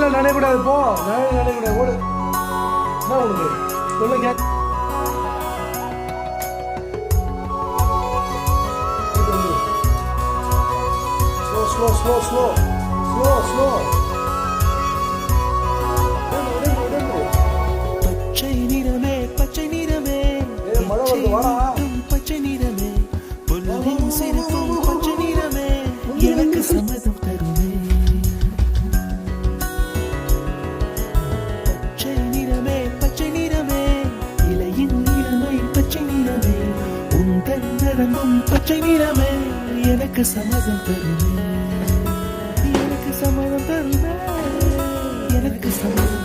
மழையில நனையக்கூடாது, போ. மழையில நனையக்கூடாது, ஓடு. என்ன உனக்கு சொல்ல கேட்க slow. பச்சை நிறமே பச்சை நிறமே மழை வருது, வாடா. பச்சை நிறமே புல்லின் சிரிப்பும் பச்சை நிறமே எனக்கு சம்மதம் தருமே. பச்சை நிறமே பச்சை நிறமே இலையின் நிறமை பச்சை நிறமே உந்தன் நிறமும் பச்சை நிறமே எனக்கு சம்மதம் தருமே. எனக்கு சம்மதம் தருமே. எனக்கு சம்மதம்